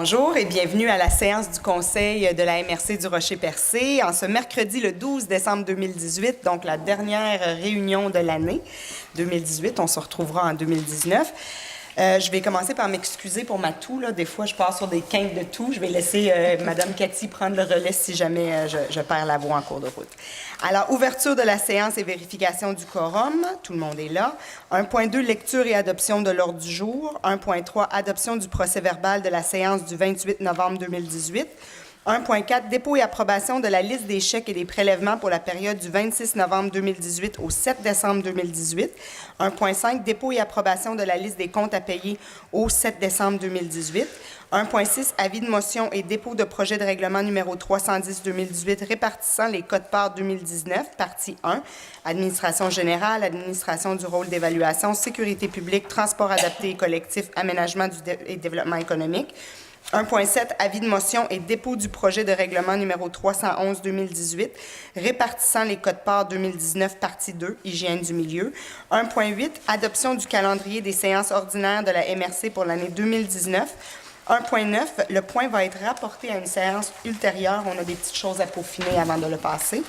Bonjour et bienvenue à la séance du Conseil de la MRC du Rocher-Percé en ce mercredi le 12 décembre 2018, donc la dernière réunion de l'année 2018. On se retrouvera en 2019. Je vais commencer par m'excuser pour ma toux. Là. Des fois, je pars sur des quintes de toux. Je vais laisser Mme Cathy prendre le relais si jamais je perds la voix en cours de route. Alors, ouverture de la séance et vérification du quorum. Tout le monde est là. 1.2, lecture et adoption de l'ordre du jour. 1.3, adoption du procès-verbal de la séance du 28 novembre 2018. 1.4, dépôt et approbation de la liste des chèques et des prélèvements pour la période du 26 novembre 2018 au 7 décembre 2018. 1.5, dépôt et approbation de la liste des comptes à payer au 7 décembre 2018. 1.6, avis de motion et dépôt de projet de règlement numéro 310-2018 répartissant les codes-parts 2019, partie 1, administration générale, administration du rôle d'évaluation, sécurité publique, transport adapté et collectif, aménagement et développement économique. 1.7, avis de motion et dépôt du projet de règlement numéro 311-2018, répartissant les codes-parts 2019, partie 2, hygiène du milieu. 1.8, adoption du calendrier des séances ordinaires de la MRC pour l'année 2019. 1.9, le point va être rapporté à une séance ultérieure. On a des petites choses à peaufiner avant de le passer.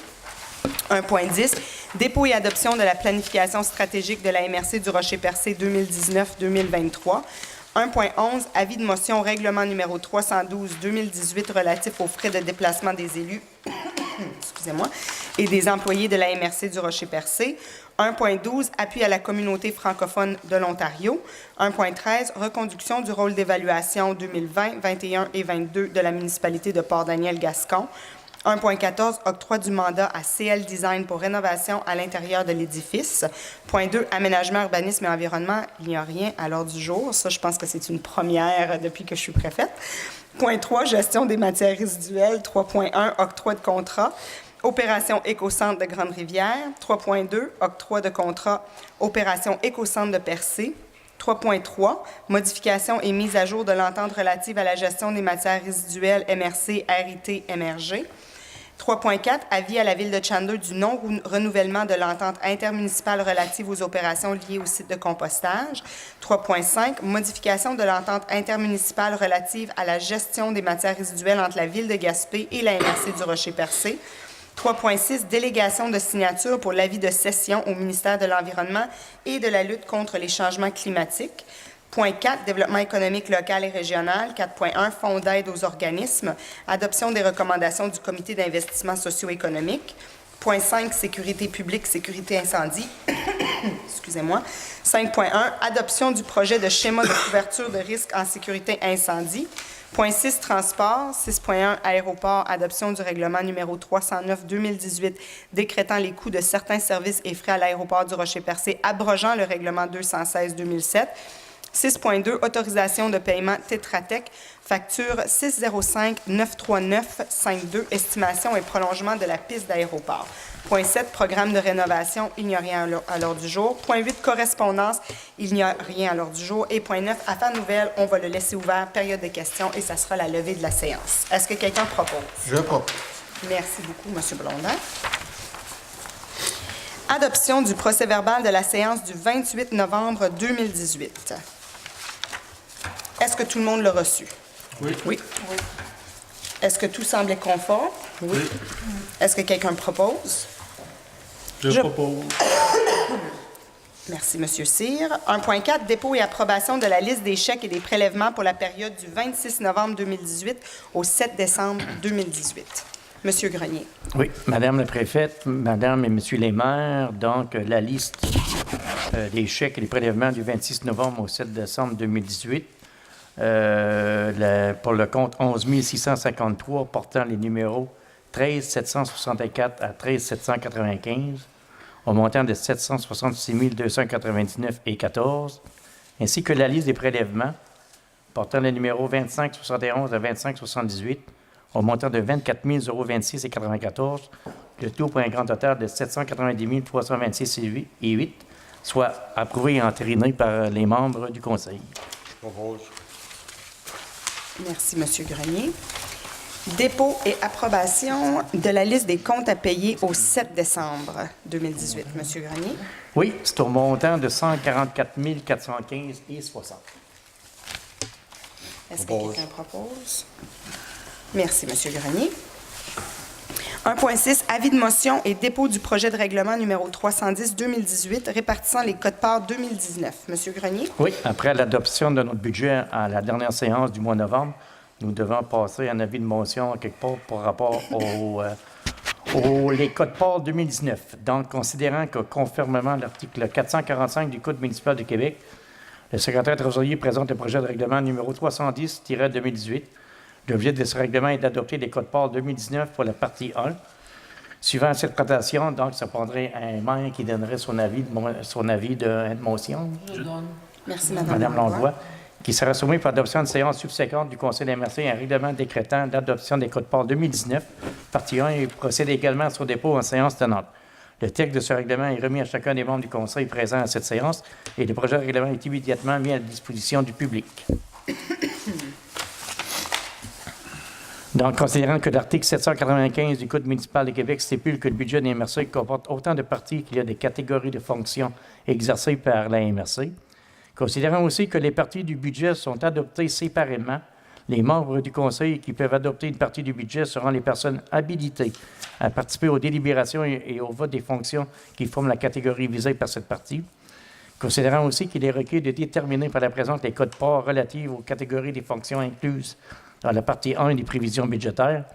1.10, dépôt et adoption de la planification stratégique de la MRC du Rocher-Percé 2019-2023. 1.11, avis de motion règlement numéro 312-2018 relatif aux frais de déplacement des élus excusez-moi, et des employés de la MRC du Rocher-Percé. 1.12, appui à la communauté francophone de l'Ontario. 1.13, reconduction du rôle d'évaluation 2020, 21 et 22 de la municipalité de Port-Daniel-Gascon. 1.14, octroi du mandat à CL Design pour rénovation à l'intérieur de l'édifice. Point 2, aménagement, urbanisme et environnement. Il n'y a rien à l'ordre du jour. Ça, je pense que c'est une première depuis que je suis préfète. Point 3, gestion des matières résiduelles. 3.1, octroi de contrat. Opération Écocentre de Grande-Rivière. 3.2, octroi de contrat. Opération Écocentre de Percé. 3.3, modification et mise à jour de l'entente relative à la gestion des matières résiduelles MRC, RIT, MRG. 3.4, avis à la Ville de Chandler du non-renouvellement de l'entente intermunicipale relative aux opérations liées au site de compostage. 3.5, modification de l'entente intermunicipale relative à la gestion des matières résiduelles entre la Ville de Gaspé et la MRC du Rocher-Percé. 3.6, délégation de signature pour l'avis de cession au ministère de l'Environnement et de la lutte contre les changements climatiques. Point 4, développement économique local et régional. 4.1, fonds d'aide aux organismes. Adoption des recommandations du comité d'investissement socio-économique. Point 5, sécurité publique, sécurité incendie. Excusez-moi. 5.1, adoption du projet de schéma de couverture de risque en sécurité incendie. Point 6, transport. 6.1, aéroport, adoption du règlement numéro 309-2018 décrétant les coûts de certains services et frais à l'aéroport du Rocher-Percé, abrogeant le règlement 216-2007. 6.2, autorisation de paiement Tetra Tech, facture 605-939-52, estimation et prolongement de la piste d'aéroport. Point 7, programme de rénovation, il n'y a rien à l'ordre du jour. Point 8, correspondance, il n'y a rien à l'ordre du jour. Et point 9, affaires nouvelles, on va le laisser ouvert, période de questions, et ça sera la levée de la séance. Est-ce que quelqu'un propose? Je propose. Merci beaucoup, M. Blondin. Adoption du procès-verbal de la séance du 28 novembre 2018. Est-ce que tout le monde l'a reçu? Oui. Oui. Est-ce que tout semblait conforme? Oui. Est-ce que quelqu'un propose? Je propose. Merci, M. Cyr. 1.4, dépôt et approbation de la liste des chèques et des prélèvements pour la période du 26 novembre 2018 au 7 décembre 2018. Monsieur Grenier. Oui, Madame la préfète, Madame et Monsieur les maires, donc la liste des chèques et des prélèvements du 26 novembre au 7 décembre 2018 pour le compte 11 653 portant les numéros 13 764 à 13 795 au montant de 766 299,14 ainsi que la liste des prélèvements portant les numéros 25 71 à 25 78 au montant de 24 026,94, le tout pour un grand total de 790 326,8, soit approuvé et entériné par les membres du Conseil. Je propose. Merci, M. Grenier. Dépôt et approbation de la liste des comptes à payer au 7 décembre 2018. M. Grenier. Oui, c'est au montant de 144 415,60. Est-ce que Propose. quelqu'un propose? Merci, M. Grenier. 1.6, avis de motion et dépôt du projet de règlement numéro 310-2018 répartissant les codes-parts 2019. M. Grenier? Oui, après l'adoption de notre budget à la dernière séance du mois de novembre, nous devons passer un avis de motion quelque part par rapport les codes-parts 2019. Donc, considérant que, conformément à l'article 445 du Code municipal de Québec, le secrétaire trésorier présente le projet de règlement numéro 310-2018. L'objet de ce règlement est d'adopter les codes-parts 2019 pour la partie 1. Suivant cette présentation, donc, ça prendrait un maire qui donnerait son avis de motion. Je donne. Merci, Madame Langlois, qui sera soumis pour adoption de séance subséquente du Conseil des MRC un règlement décrétant l'adoption des codes-parts 2019, partie 1, et procède également à son dépôt en séance tenante. Le texte de ce règlement est remis à chacun des membres du Conseil présents à cette séance et le projet de règlement est immédiatement mis à la disposition du public. Donc, considérant que l'article 795 du Code municipal de Québec stipule que le budget des MRC comporte autant de parties qu'il y a des catégories de fonctions exercées par la MRC, considérant aussi que les parties du budget sont adoptées séparément, les membres du Conseil qui peuvent adopter une partie du budget seront les personnes habilitées à participer aux délibérations et au vote des fonctions qui forment la catégorie visée par cette partie. Considérant aussi qu'il est requis de déterminer par la présente les codes-parts relatives aux catégories des fonctions incluses dans la partie 1 des prévisions budgétaires.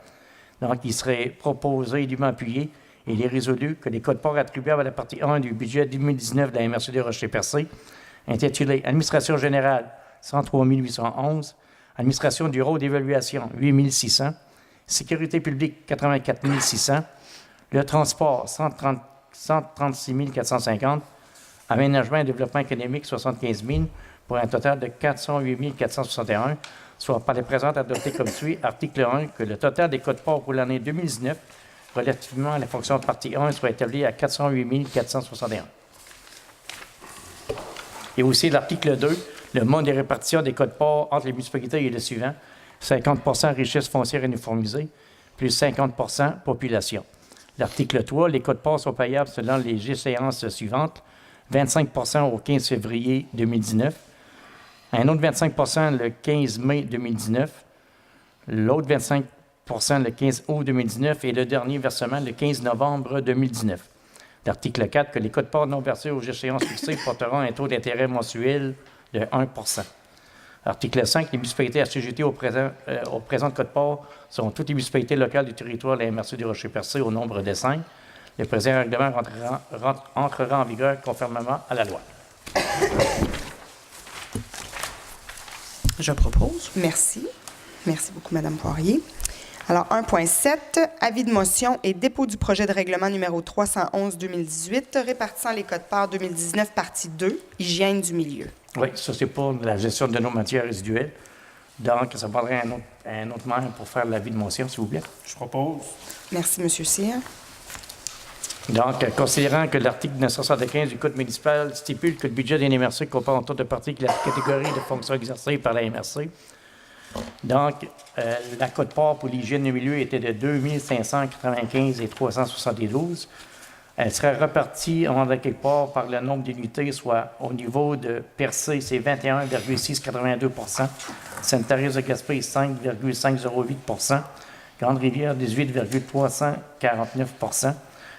Donc, il serait proposé et dûment appuyé et il est résolu que les codes-parts attribuables à la partie 1 du budget 2019 de la MRC de Rocher-Percé, intitulé Administration générale 103 811, Administration du rôle d'évaluation 8 600, Sécurité publique 84 600, le transport 136 450, Aménagement et développement économique 75 000 pour un total de 408 461, soit par les présentes adoptées comme suit. Article 1, que le total des codes-parts pour l'année 2019 relativement à la fonction de partie 1 soit établi à 408 461. Et aussi l'article 2, le mode de répartition des codes-parts entre les municipalités est le suivant. 50 richesse foncière uniformisée, plus 50 population. L'article 3, les codes-parts sont payables selon les échéances suivantes. 25 au 15 février 2019, un autre 25 le 15 mai 2019, l'autre 25 le 15 août 2019 et le dernier versement le 15 novembre 2019. L'article 4, que les codes-parts non versés aux échéances fixées porteront un taux d'intérêt mensuel de 1 Article 5, les municipalités assujetties au présent code-part sont toutes les municipalités locales du territoire de la MRC du Rocher-Percé au nombre de 5. Le présent règlement entrera en vigueur conformément à la loi. Je propose. Merci. Merci beaucoup, Mme Poirier. Alors, 1.7, avis de motion et dépôt du projet de règlement numéro 311-2018 répartissant les codes-parts 2019, partie 2, hygiène du milieu. Oui, ça, c'est pour la gestion de nos matières résiduelles. Donc, ça prendrait un autre membre pour faire l'avis de motion, s'il vous plaît. Je propose. Merci, M. Cyr. Donc, considérant que l'article 975 du Code municipal stipule que le budget des MRC comporte autant de parties que la catégorie de fonctions exercées par la MRC, donc, la quote-part pour l'hygiène du milieu était de 2 595 et 372. Elle serait repartie en quelque part par le nombre d'unités, soit au niveau de Percé, c'est 21,682 Sainte-Thérèse de Gaspé, 5,508 Grande-Rivière, 18,349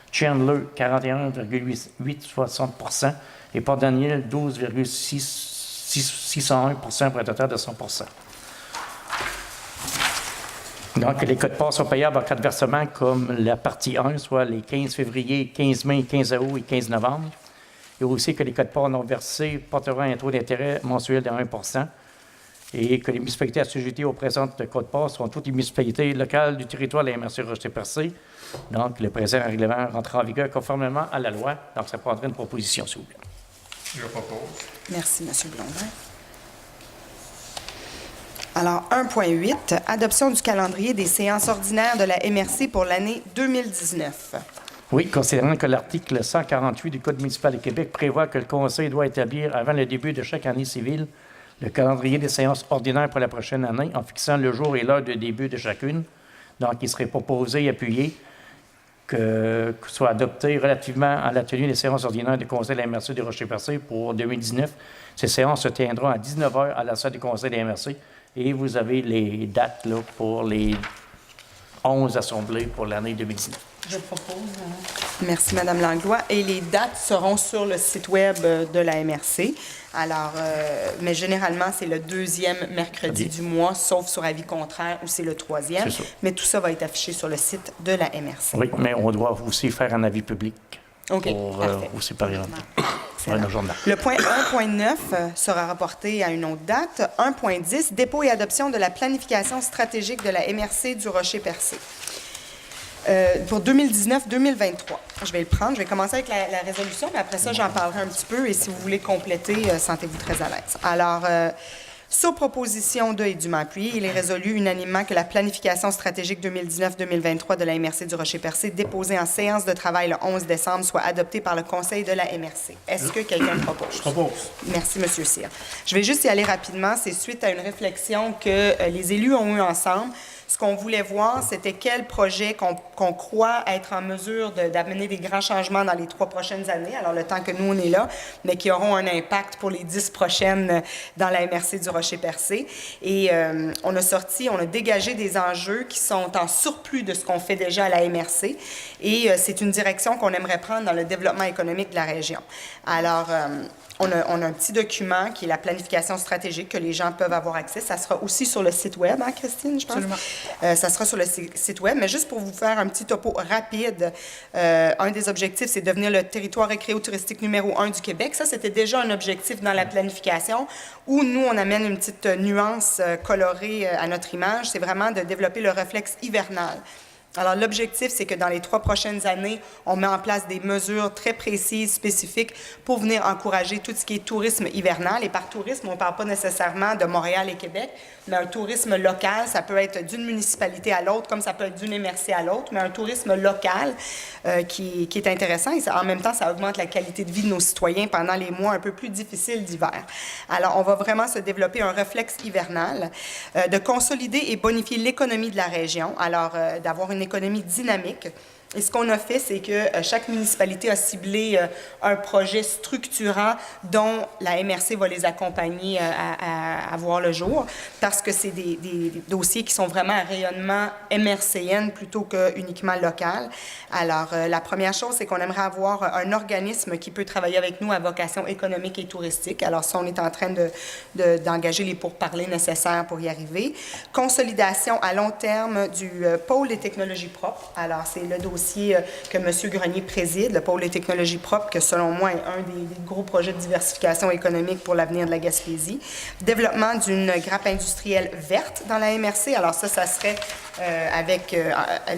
Chandler, 41,860 et Port-Daniel, 12,601 pour un total de 100 Donc, les codes-parts sont payables en cas de versement comme la partie 1, soit les 15 février, 15 mai, 15 août et 15 novembre. Et aussi que les codes-parts non versés porteront un taux d'intérêt mensuel de 1 et que les municipalités assujetties aux présentes codes-parts sont toutes les municipalités locales du territoire de la MRC Rocher-Percé. Donc, le présent règlement rentrera en vigueur conformément à la loi. Donc, ça prendrait une proposition, s'il vous plaît. Je propose. Merci, M. Blondin. Alors, 1.8, adoption du calendrier des séances ordinaires de la MRC pour l'année 2019. Oui, considérant que l'article 148 du Code municipal de Québec prévoit que le Conseil doit établir, avant le début de chaque année civile, le calendrier des séances ordinaires pour la prochaine année en fixant le jour et l'heure de début de chacune. Donc, il serait proposé et appuyé que soit adopté relativement à la tenue des séances ordinaires du Conseil de la MRC de Rocher-Percé pour 2019. Ces séances se tiendront à 19h à la salle du Conseil de la MRC Et vous avez les dates là, pour les 11 assemblées pour l'année 2019. Je propose. Merci, Mme Langlois. Et les dates seront sur le site Web de la MRC. Alors, mais généralement, c'est le 2e mercredi du mois, sauf sur avis contraire où c'est le 3e. C'est ça. Mais tout ça va être affiché sur le site de la MRC. Oui, mais on doit aussi faire un avis public OK, pour parfait. aussi parlementer. Excellent. Nos journal. Le point 1.9 sera reporté à une autre date. 1.10, dépôt et adoption de la planification stratégique de la MRC du Rocher-Percé. Pour 2019-2023. Je vais le prendre. Je vais commencer avec la résolution, mais après ça, j'en parlerai un petit peu. Et si vous voulez compléter, sentez-vous très à l'aise. Alors, sur proposition de et dûment appuyé, il est résolu unanimement que la planification stratégique 2019-2023 de la MRC du Rocher-Percé, déposée en séance de travail le 11 décembre, soit adoptée par le Conseil de la MRC. Est-ce que quelqu'un le propose? Je propose. Merci, M. Cyr. Je vais juste y aller rapidement. C'est suite à une réflexion que les élus ont eue ensemble. Ce qu'on voulait voir, c'était quel projet qu'on croit être en mesure d'amener des grands changements dans les 3 prochaines années, alors le temps que nous, on est là, mais qui auront un impact pour les 10 prochaines dans la MRC du Rocher-Percé. Et on a dégagé des enjeux qui sont en surplus de ce qu'on fait déjà à la MRC. Et c'est une direction qu'on aimerait prendre dans le développement économique de la région. Alors, on a un petit document qui est la planification stratégique que les gens peuvent avoir accès. Ça sera aussi sur le site Web, hein, Christine, je pense? Absolument. Ça sera sur le site Web, mais juste pour vous faire un petit topo rapide, un des objectifs, c'est devenir le territoire récréo-touristique numéro 1 du Québec. Ça, c'était déjà un objectif dans la planification où nous, on amène une petite nuance colorée à notre image. C'est vraiment de développer le réflexe hivernal. Alors, l'objectif, c'est que dans les 3 prochaines années, on met en place des mesures très précises, spécifiques, pour venir encourager tout ce qui est tourisme hivernal. Et par tourisme, on ne parle pas nécessairement de Montréal et Québec, mais un tourisme local, ça peut être d'une municipalité à l'autre, comme ça peut être d'une MRC à l'autre, mais un tourisme local qui est intéressant. Et en même temps, ça augmente la qualité de vie de nos citoyens pendant les mois un peu plus difficiles d'hiver. Alors, on va vraiment se développer un réflexe hivernal, de consolider et bonifier l'économie de la région. Alors, d'avoir une économie dynamique. Et ce qu'on a fait, c'est que chaque municipalité a ciblé un projet structurant dont la MRC va les accompagner à voir le jour, parce que c'est des dossiers qui sont vraiment à rayonnement MRCN plutôt que uniquement local. Alors, la première chose, c'est qu'on aimerait avoir un organisme qui peut travailler avec nous à vocation économique et touristique. Alors, ça, on est en train d'engager les pourparlers nécessaires pour y arriver. Consolidation à long terme du pôle des technologies propres. Alors, c'est le dossier que M. Grenier préside, le pôle des technologies propres, que selon moi est un des gros projets de diversification économique pour l'avenir de la Gaspésie. Développement d'une grappe industrielle verte dans la MRC. Alors ça serait avec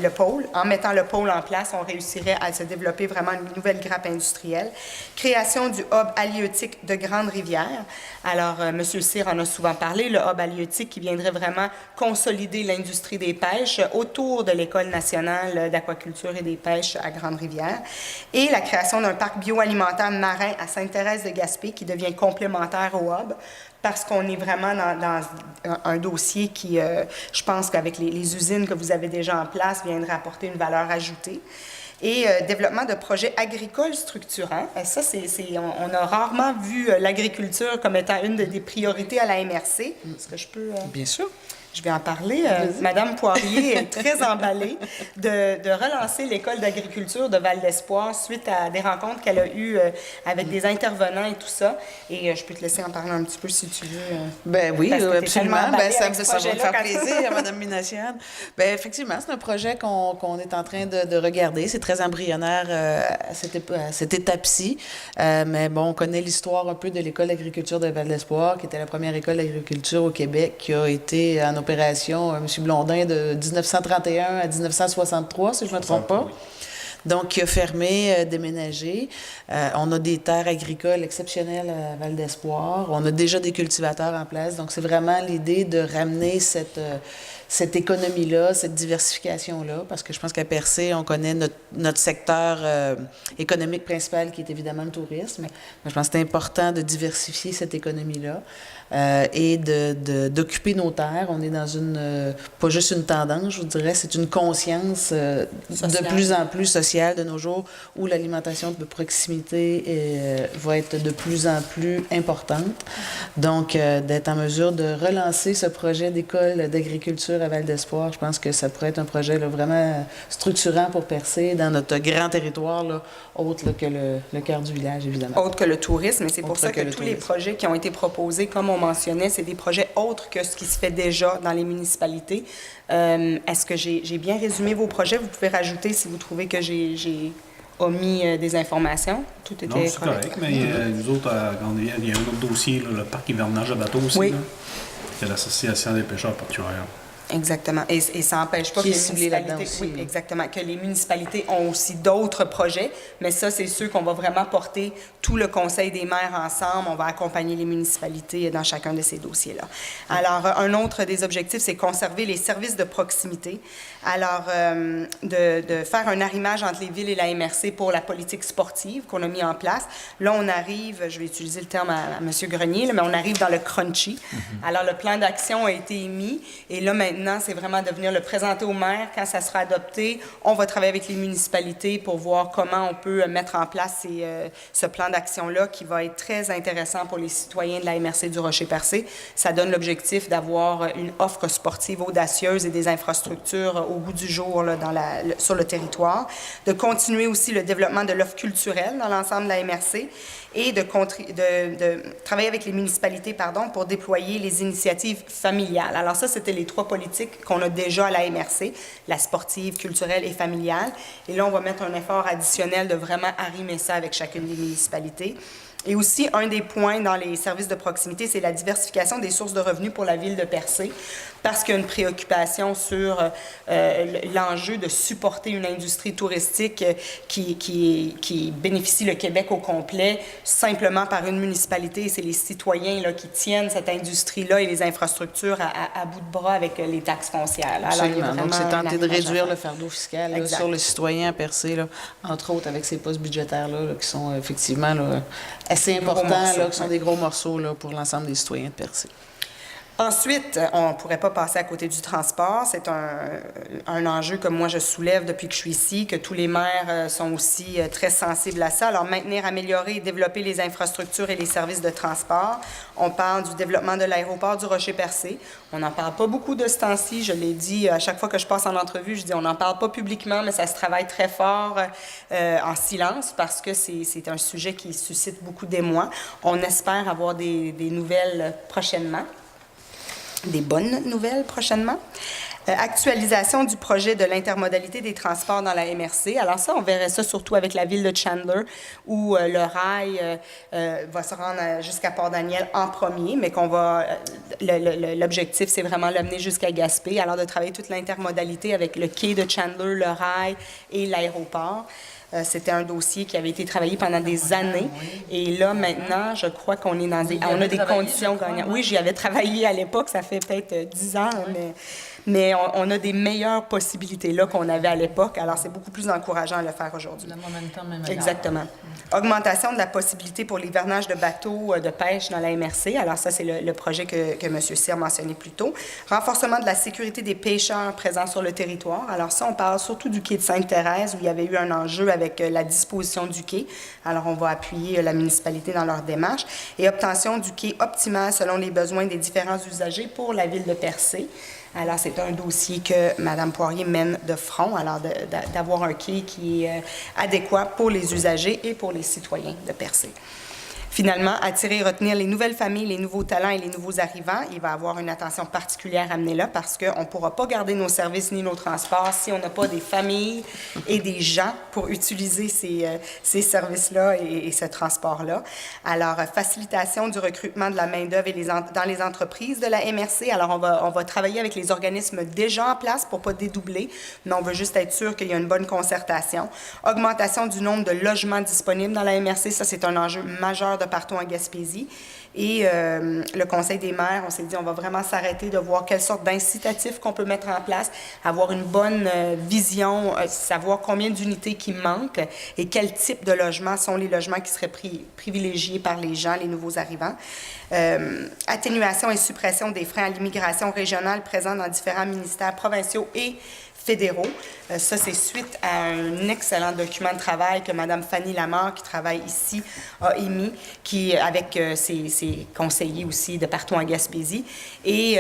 le pôle. En mettant le pôle en place, on réussirait à se développer vraiment une nouvelle grappe industrielle. Création du hub halieutique de Grande-Rivière. Alors, M. Cyr en a souvent parlé, le hub halieutique qui viendrait vraiment consolider l'industrie des pêches autour de l'École nationale d'aquaculture et des pêches à Grande-Rivière. Et la création d'un parc bioalimentaire marin à Sainte-Thérèse-de-Gaspé qui devient complémentaire au hub, parce qu'on est vraiment dans un dossier qui, je pense qu'avec les usines que vous avez déjà en place, viendrait apporter une valeur ajoutée. Et développement de projets agricoles structurants. Ça, on a rarement vu l'agriculture comme étant une des priorités à la MRC. Est-ce que je peux... Bien sûr. Je vais en parler. Madame Poirier est très emballée de relancer l'école d'agriculture de Val-d'Espoir suite à des rencontres qu'elle a eues avec des intervenants et tout ça. Et je peux te laisser en parler un petit peu si tu veux. Ben oui, absolument. Ben, ça va me faire quand... plaisir, Mme Minassian. Ben effectivement, c'est un projet qu'on est en train de regarder. C'est très embryonnaire à cette étape-ci. Mais bon, on connaît l'histoire un peu de l'école d'agriculture de Val-d'Espoir, qui était la première école d'agriculture au Québec, qui a été en opération, M. Blondin, de 1931 à 1963, si je ne me trompe pas. Oui. Donc, qui a fermé, déménagé. On a des terres agricoles exceptionnelles à Val-d'Espoir. On a déjà des cultivateurs en place. Donc, c'est vraiment l'idée de ramener cette économie-là, cette diversification-là, parce que je pense qu'à Percé, on connaît notre secteur économique principal qui est évidemment le tourisme. Mais je pense que c'est important de diversifier cette économie-là et d'occuper nos terres. On est dans pas juste une tendance, je vous dirais, c'est une conscience de plus en plus sociale de nos jours où l'alimentation de proximité va être de plus en plus importante. Donc, d'être en mesure de relancer ce projet d'école d'agriculture à Val-d'Espoir, je pense que ça pourrait être un projet là, vraiment structurant pour Percé dans notre grand territoire, là, autre là, que le cœur du village, évidemment. Autre que le tourisme, et c'est pour ça que tous les projets qui ont été proposés, comme on mentionnait, c'est des projets autres que ce qui se fait déjà dans les municipalités. Est-ce que j'ai bien résumé vos projets? Vous pouvez rajouter si vous trouvez que j'ai omis des informations. Tout était Non, c'est correct, mais nous autres, il y a un autre dossier, là, le parc hivernage à bateau aussi. Oui. Là. Il y a l'Association des pêcheurs portuaires. Exactement. Et ça n'empêche pas que les municipalités, oui, exactement, que les municipalités ont aussi d'autres projets, mais ça, c'est sûr qu'on va vraiment porter tout le Conseil des maires ensemble. On va accompagner les municipalités dans chacun de ces dossiers-là. Alors, un autre des objectifs, c'est conserver les services de proximité. Alors, de faire un arrimage entre les villes et la MRC pour la politique sportive qu'on a mis en place. Là, on arrive, je vais utiliser le terme à M. Grenier, là, mais on arrive dans le crunchy. Alors, le plan d'action a été émis et là, maintenant, c'est vraiment de venir le présenter au maire. Quand ça sera adopté, on va travailler avec les municipalités pour voir comment on peut mettre en place ce plan d'action-là qui va être très intéressant pour les citoyens de la MRC du Rocher-Percé. Ça donne l'objectif d'avoir une offre sportive audacieuse et des infrastructures au goût du jour là, sur le territoire. De continuer aussi le développement de l'offre culturelle dans l'ensemble de la MRC et de travailler avec les municipalités pour déployer les initiatives familiales. Alors ça, c'était les trois politiques qu'on a déjà à la MRC, la sportive, culturelle et familiale. Et là, on va mettre un effort additionnel de vraiment arrimer ça avec chacune des municipalités. Et aussi, un des points dans les services de proximité, c'est la diversification des sources de revenus pour la ville de Percé, parce qu'il y a une préoccupation sur l'enjeu de supporter une industrie touristique qui bénéficie le Québec au complet simplement par une municipalité. C'est les citoyens là, qui tiennent cette industrie-là et les infrastructures à bout de bras avec les taxes foncières. Absolument. Donc, c'est tenter de réduire le fardeau fiscal là, sur le citoyen à Percé, là, entre autres avec ces postes budgétaires-là là, qui sont effectivement là, assez importants, là, qui sont des gros morceaux là, pour l'ensemble des citoyens de Percé. Ensuite, on ne pourrait pas passer à côté du transport. C'est un enjeu que moi je soulève depuis que je suis ici, que tous les maires sont aussi très sensibles à ça. Alors, maintenir, améliorer et développer les infrastructures et les services de transport. On parle du développement de l'aéroport du Rocher-Percé. On n'en parle pas beaucoup de ce temps-ci. Je l'ai dit à chaque fois que je passe en entrevue, je dis on n'en parle pas publiquement, mais ça se travaille très fort en silence parce que c'est un sujet qui suscite beaucoup d'émoi. On espère avoir des nouvelles prochainement. Des bonnes nouvelles prochainement. Actualisation du projet de l'intermodalité des transports dans la MRC. Alors ça, on verrait ça surtout avec la ville de Chandler, où le rail va se rendre jusqu'à Port-Daniel en premier, mais qu'on va... l'objectif, c'est vraiment l'amener jusqu'à Gaspé. Alors de travailler toute l'intermodalité avec le quai de Chandler, le rail et l'aéroport. C'était un dossier qui avait été travaillé pendant des années. Et là, maintenant, je crois qu'on est dans on a des conditions gagnantes. Oui, j'y avais travaillé à l'époque, ça fait peut-être 10 ans, mais on a des meilleures possibilités là qu'on avait à l'époque. Alors, c'est beaucoup plus encourageant à le faire aujourd'hui. Le momentum même. Exactement. Augmentation de la possibilité pour l'hivernage de bateaux de pêche dans la MRC. Alors, ça, c'est le projet que M. Cyr mentionnait plus tôt. Renforcement de la sécurité des pêcheurs présents sur le territoire. Alors, ça, on parle surtout du quai de Sainte-Thérèse, où il y avait eu un enjeu avec la disposition du quai. Alors, on va appuyer la municipalité dans leur démarche. Et obtention du quai optimal selon les besoins des différents usagers pour la ville de Percé. Alors, c'est un dossier que Mme Poirier mène de front, alors d'avoir un quai qui est adéquat pour les usagers et pour les citoyens de Percé. Finalement, attirer et retenir les nouvelles familles, les nouveaux talents et les nouveaux arrivants. Il va y avoir une attention particulière amenée là parce qu'on ne pourra pas garder nos services ni nos transports si on n'a pas des familles et des gens pour utiliser ces services-là et ce transport-là. Alors, facilitation du recrutement de la main-d'œuvre dans les entreprises de la MRC. Alors, on va travailler avec les organismes déjà en place pour ne pas dédoubler, mais on veut juste être sûr qu'il y a une bonne concertation. Augmentation du nombre de logements disponibles dans la MRC. Ça, c'est un enjeu majeur de partout en Gaspésie. Et le Conseil des maires, on s'est dit, on va vraiment s'arrêter de voir quelle sorte d'incitatifs qu'on peut mettre en place, avoir une bonne vision, savoir combien d'unités qui manquent et quel type de logements sont les logements qui seraient privilégiés par les gens, les nouveaux arrivants. Atténuation et suppression des freins à l'immigration régionale présents dans différents ministères provinciaux et fédéraux. Ça, c'est suite à un excellent document de travail que Mme Fanny Lamar, qui travaille ici, a émis, avec ses conseillers aussi de partout en Gaspésie. Et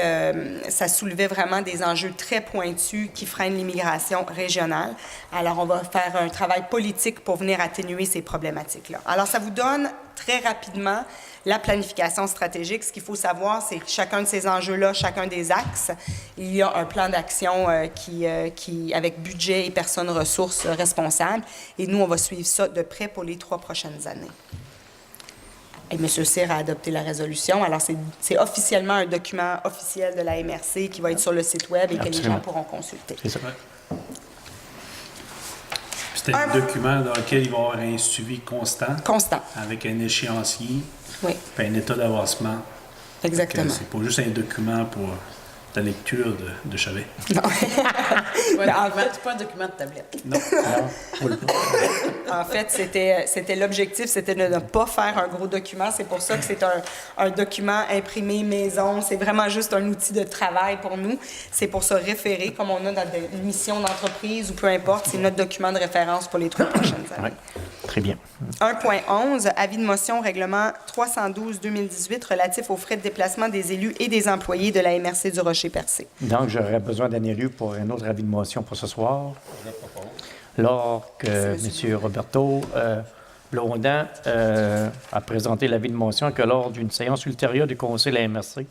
ça soulevait vraiment des enjeux très pointus qui freinent l'immigration régionale. Alors, on va faire un travail politique pour venir atténuer ces problématiques-là. Alors, ça vous donne très rapidement la planification stratégique. Ce qu'il faut savoir, c'est que chacun de ces enjeux-là, chacun des axes, il y a un plan d'action qui, avec budget et personnes ressources responsables. Et nous, on va suivre ça de près pour les 3 prochaines années. Et M. Cyr a adopté la résolution. Alors, c'est officiellement un document officiel de la MRC qui va être sur le site Web et que les gens pourront consulter. C'est ça. C'était un document dans lequel il va y avoir un suivi constant. Constant. Avec un échéancier. Oui. Puis un état d'avancement. Exactement. C'est pas juste un document pour ta lecture de chevet. Non. C'est pas un document de tablette. Non. En fait, c'était l'objectif, c'était de ne pas faire un gros document. C'est pour ça que c'est un document imprimé maison. C'est vraiment juste un outil de travail pour nous. C'est pour se référer, comme on a dans des missions d'entreprise ou peu importe. C'est notre document de référence pour les 3 prochaines années. Oui, très bien. 1.11, avis de motion règlement 312-2018 relatif aux frais de déplacement des élus et des employés de la MRC du Rocher-Percé. Donc, j'aurais besoin d'un élu pour un autre avis de motion pour ce soir. Lors que M. Roberto Blondin a présenté l'avis de motion que lors d'une séance ultérieure du Conseil de la MRC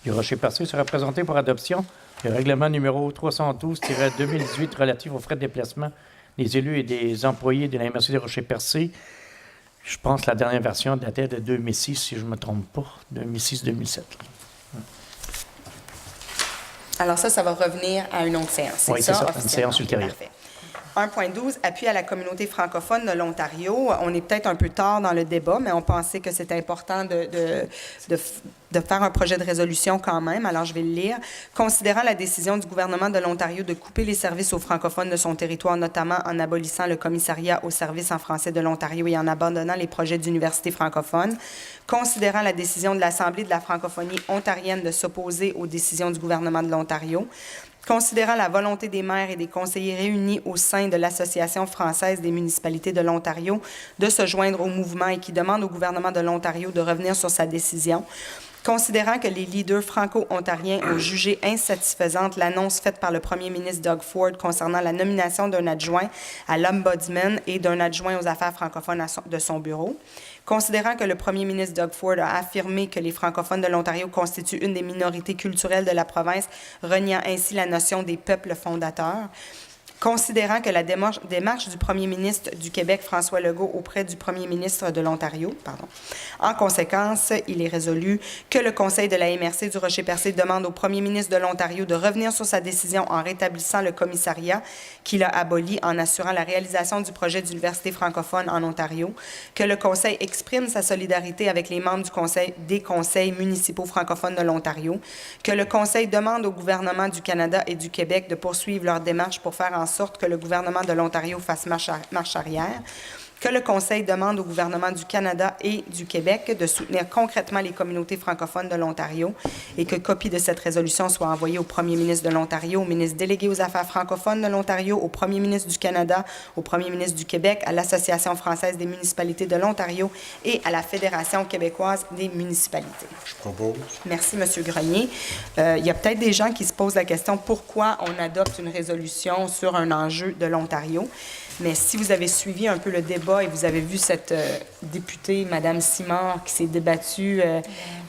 du Rocher-Percé sera présenté pour adoption le règlement numéro 312-2018 relatif aux frais de déplacement des élus et des employés de la MRC du Rocher-Percé. Je pense que la dernière version datait de 2006, si je ne me trompe pas, 2006-2007. Alors ça va revenir à une autre séance. Oui, c'est ça, une séance ultérieure. Parfait. 1.12, appui à la communauté francophone de l'Ontario. On est peut-être un peu tard dans le débat, mais on pensait que c'était important de faire un projet de résolution quand même. Alors, je vais le lire. Considérant la décision du gouvernement de l'Ontario de couper les services aux francophones de son territoire, notamment en abolissant le commissariat aux services en français de l'Ontario et en abandonnant les projets d'université francophone, considérant la décision de l'Assemblée de la francophonie ontarienne de s'opposer aux décisions du gouvernement de l'Ontario, considérant la volonté des maires et des conseillers réunis au sein de l'Association française des municipalités de l'Ontario de se joindre au mouvement et qui demande au gouvernement de l'Ontario de revenir sur sa décision, considérant que les leaders franco-ontariens ont jugé insatisfaisante l'annonce faite par le premier ministre Doug Ford concernant la nomination d'un adjoint à l'Ombudsman et d'un adjoint aux affaires francophones de son bureau, considérant que le premier ministre Doug Ford a affirmé que les francophones de l'Ontario constituent une des minorités culturelles de la province, reniant ainsi la notion des peuples fondateurs, considérant que la démarche du premier ministre du Québec, François Legault, auprès du premier ministre de l'Ontario, En conséquence, il est résolu que le Conseil de la MRC du Rocher-Percé demande au premier ministre de l'Ontario de revenir sur sa décision en rétablissant le commissariat qu'il a aboli en assurant la réalisation du projet d'université francophone en Ontario, que le Conseil exprime sa solidarité avec les membres des conseils municipaux francophones de l'Ontario, que le Conseil demande au gouvernement du Canada et du Québec de poursuivre leur démarche pour faire en sorte que le gouvernement de l'Ontario fasse marche arrière, que le Conseil demande au gouvernement du Canada et du Québec de soutenir concrètement les communautés francophones de l'Ontario et que copie de cette résolution soit envoyée au premier ministre de l'Ontario, au ministre délégué aux affaires francophones de l'Ontario, au premier ministre du Canada, au premier ministre du Québec, à l'Association française des municipalités de l'Ontario et à la Fédération québécoise des municipalités. Je propose. Merci, M. Grenier. Il y a peut-être des gens qui se posent la question pourquoi on adopte une résolution sur un enjeu de l'Ontario. Mais si vous avez suivi un peu le débat et vous avez vu cette députée, Mme Simard, qui s'est débattue